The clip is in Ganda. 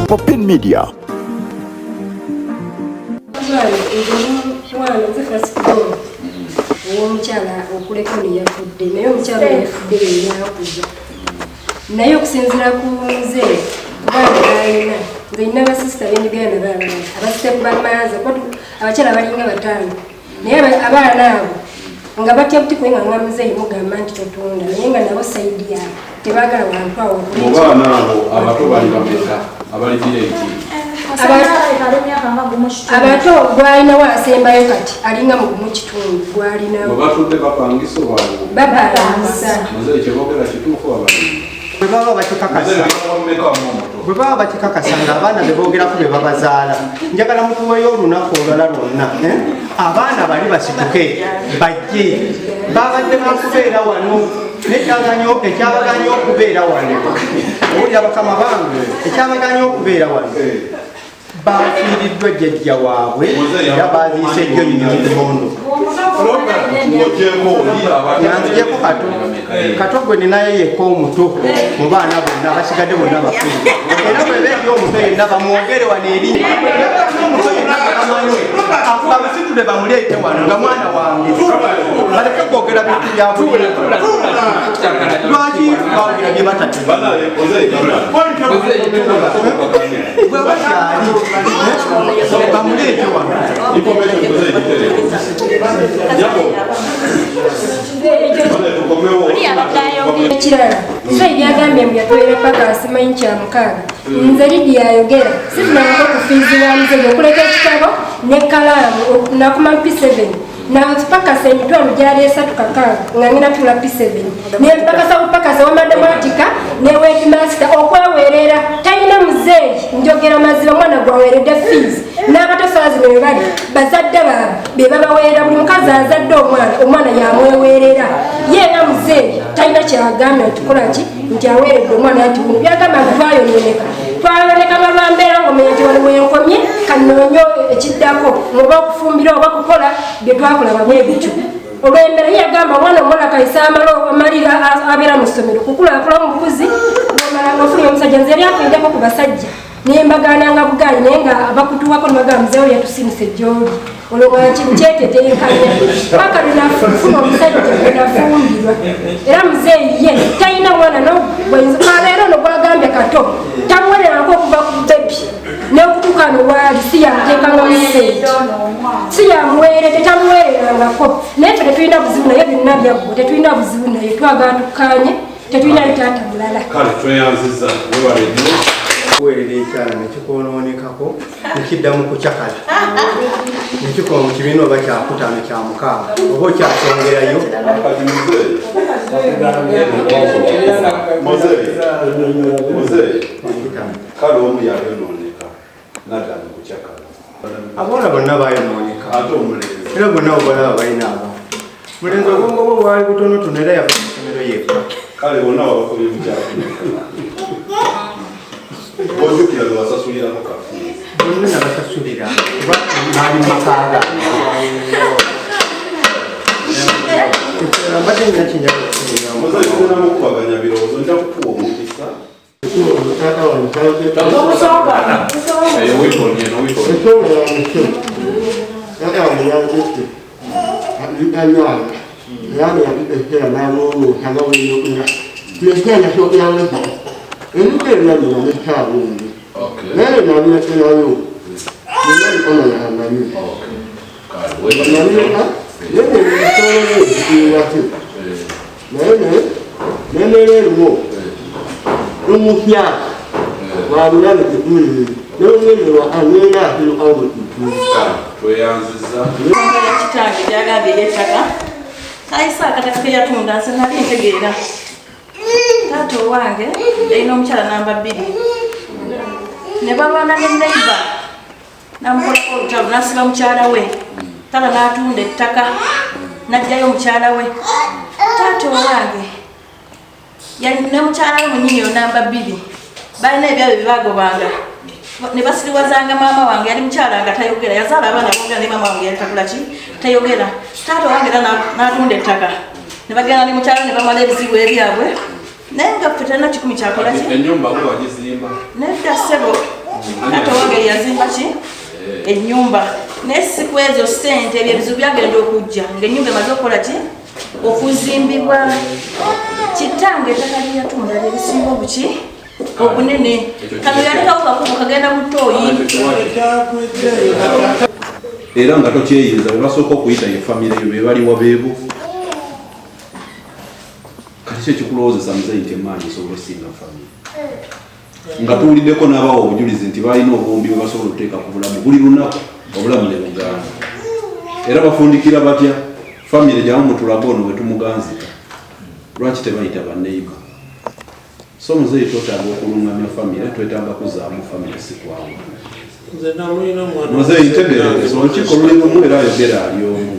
Popin Media. naye okusinziira ku nze kubanga balina nze nina basisita bendigana baabana abasiteku bamaanza abakyala balinga bataano naye abaana abo nga batya buti kuyenga nga muzeeyi mugamba nti totunda naye nga nabo sayidi yaabo tebaagala wantu awo mu baana abo abato bali bameka abalidira eki abato gwalinawo asembayo kati alinga mu gumu kitundu gwalinawo batudde bapangisa bapangisa muzeeyi kyebogera kituufu abalimi bwe baba bakikakasa ng'abaana be boogerako be babazaala njagala mutuweyo olunaku olwala lwonna abaana bali basituke bajje babadde bakubeera wano ekyabaganya okubeera wano owulira bakama bange ekyabaganya okubeera wano bafiiriddwa jjajja waabwe era baziise ejjo nyondo nanzijeko kato gwe ninayo yekka omuto mu baana bonna basigadde bonna bafiire era bweba eri omuto yenna bamwogere wano eri omuto yenna bakamanyi abasitule bamuleete wano nga mwana wange baleke kwogera bintu bya buli lwaki bawulira bye batate bwe bakyali bamuleete wano ekirala so ebyagambye mbu yatwera paka asimanyi kyamukaaga nze Lydia ayogera sifunangako okufiizibwa muzeeyi okuleka ekitabo nekalaamu nakuma P7 napakasa emitwalo gyali 3 nga ngina tula P7 nempakasa bupakasa wa matematika ne webmaster okweweerera talina muzeeyi njogera mazima mwana gwaweeredde fees n'abatasobola zino bwe bali bazadde baabwe be babaweerera buli mukazi azadde omwana yamweweerera ye nga muzeeyi talina kyagambye ntikolaki nti aweeredde omwana nti buno byagamba nti twayoneka balwambeera ng'omenya nti wano wenkomye kanoonyo ekiddako oba okufumbira oba kukola bye twakolaba bwe bityo olw'embera yagamba omwana omuwala kayisa amalira abeera mu ssomero kukulakula omukuzi ofunye omusajja nze yali akwendeko ku basajja nembagaananga bugaali naye nga abakutuwako nebagamba muzeewo yatusimise gyoli olwo kintu kyeteteekanya paka lunafuna omusajja gwenafumbirwa era muzeeyi ye talina mwana abeera ono gwagambye kato tamuwereranko okuva ku bebi n'okutukano waali siyamuteekanga museeti siyamuweere tetamuweererangako naye fe tetulina buzibu naye byonna byaggo tetulina buzibu naye twagatukanye tetulina litaata mulala kale tweyanziza wewale nnyo kuweerera ekyala nekikonoonekako nekiddamu kukyakala nekikola mu kibiina oba kyakutaano kyamukaaga oba okyasongerayo kale omu yayonooneka naddamu kukyakala abaana bonna bayonooneka ate omulenzi era bonna obalaba balina aba mulenzi obwongo bwe bwali butonotono era yava mu ssomero yekka kale bonna babakobye bukyakula ojjukira lwe wasasulirako kafiiri bonna nabasasulira kuba baali makaaga mbadde nina kinjaa muzeeyi tulina mukubaganya birowoozo nja kukuwa omukisa tweyanziza kitange gyagambye ery'ettaka ayisa akataka ke yatunda nze nali ntegeera taata owange yalina omukyala namba 2 ne balwana ne neiba namukolako olutalo nasiba mukyala we tala n'atunda ettaka n'ajjayo omukyala we taata owange yali ne mukyala we munyiniyo namba 2 balina ebyabwe byebagobanga ne basiriwazanga maama wange yali mukyala nga tayogera yazaala abaana boogera ne maama wange yali takula ki tayogera taata wange era n'atunda ettaka ne bagenda ne mukyala ne bamala ebizibu ebyabwe naye nga ffe talina kikumi kyakola ki ennyumba kuba gizimba nedda ssebo taata wange yazimba ki ennyumba naye si ku ezo ssente ebyo ebizibu byagenda okujja ng'ennyumba emaze okukola ki okuzimbibwa kitange ettaka lye yatunda lyebisinga obuki obunene kano yalekawo kakubu kagenda butooyi era nga tokyeyinza bwe basooka okuyita ye famire eyo be baliwa beebo kati ki ekikulowoozesa muzeyi nti emaanyi esobola osinga famire nga tuwuliddeko n'abawa obujulizi nti balina obuwumbi bwe basobola okuteeka ku bulamu buli lunaku obulamu ne buganda era bafundikira batya famire gyamu mutulaga ono bwe tumuganzika lwaki tebayita banneiba so muzeyi twetaaga okulungamya famire twetaaga kuzaamu famire sikwawo muzeyi ntegeereza olukiiko lulimu era ayogera ali omu